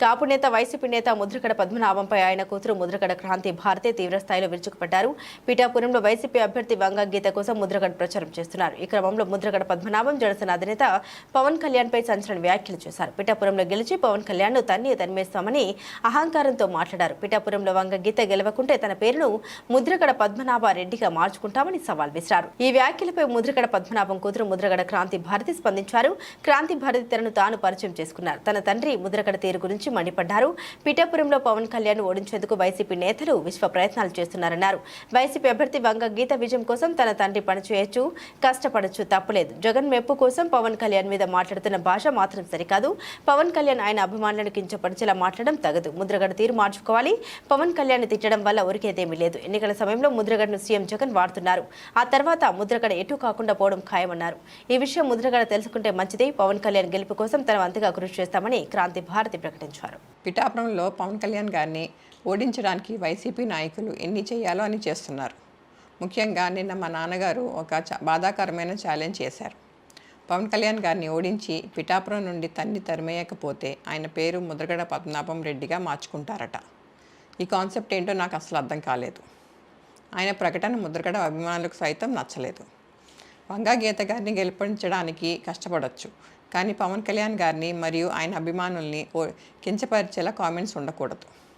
కాపు నేత వైసీపీ నేత ముద్రగడ పద్మనాభంపై ఆయన కూతురు ముద్రగడ క్రాంతి భారతి తీవ్రస్థాయిలో విరుచుకుపడ్డారు. పిఠాపురంలో వైసీపీ అభ్యర్థి వంగ గీత కోసం ముద్రగడ ప్రచారం చేస్తున్నారు. ఈ క్రమంలో ముద్రగడ పద్మనాభం జనసేన అధినేత పవన్ కళ్యాణ్ పై సంచలన వ్యాఖ్యలు చేశారు. పిఠాపురంలో గెలిచి పవన్ కళ్యాణ్ ను తరిమేస్తామని అహంకారంతో మాట్లాడారు. పిఠాపురంలో వంగ గీత గెలవకుంటే తన పేరును ముద్రగడ పద్మనాభరెడ్డిగా మార్చుకుంటామని సవాల్ విసిరారు. ఈ వ్యాఖ్యలపై ముద్రగడ పద్మనాభం కూతురు ముద్రగడ క్రాంతి భారతి స్పందించారు. క్రాంతి భారతి తనను తాను పరిచయం చేసుకున్నారు. తన తండ్రి ముద్రగడ తీరు గురించి మండిపడ్డారు. పిఠాపురంలో పవన్ కళ్యాణ్ ఓడించేందుకు వైసీపీ నేతలు విశ్వ ప్రయత్నాలు చేస్తున్నారన్నారు. వైసీపీ అభ్యర్థి వంగ గీత విజయం కోసం తన తండ్రి పనిచేయొచ్చు, కష్టపడొచ్చు, తప్పులేదు. జగన్ మెప్పు కోసం పవన్ కళ్యాణ్ మీద మాట్లాడుతున్న భాష మాత్రం సరికాదు. పవన్ కళ్యాణ్ ఆయన అభిమానులను కించపరిచేలా మాట్లాడడం తగదు. ముద్రగడ తీరు మార్చుకోవాలి. పవన్ కళ్యాణ్ తిట్టడం వల్ల ఉరికేదేమీ లేదు. ఎన్నికల సమయంలో ముద్రగడను సీఎం జగన్ వాడుతున్నారు. ఆ తర్వాత ముద్రగడ ఎటు కాకుండా పోవడం ఖాయమన్నారు. ఈ విషయం ముద్రగడ తెలుసుకుంటే మంచిది. పవన్ కళ్యాణ్ గెలుపు కోసం తన వంతుగా కృషి చేస్తామని క్రాంతి భారతి ప్రకటించారు. పిఠాపురంలో పవన్ కళ్యాణ్ గారిని ఓడించడానికి వైసీపీ నాయకులు ఎన్ని చేయాలో అని చేస్తున్నారు. ముఖ్యంగా నిన్న మా నాన్నగారు ఒక బాధాకరమైన ఛాలెంజ్ చేశారు. పవన్ కళ్యాణ్ గారిని ఓడించి పిఠాపురం నుండి తరిమేయకపోతే ఆయన పేరు ముద్రగడ పద్మనాభం రెడ్డిగా మార్చుకుంటారట. ఈ కాన్సెప్ట్ ఏంటో నాకు అసలు అర్థం కాలేదు. ఆయన ప్రకటన ముద్రగడ అభిమానులకు సైతం నచ్చలేదు. వంగా గీత గారిని గెలిపించడానికి కష్టపడవచ్చు, కానీ పవన్ కళ్యాణ్ గారిని మరియు ఆయన అభిమానుల్ని కించపరిచేలా కామెంట్స్ ఉండకూడదు.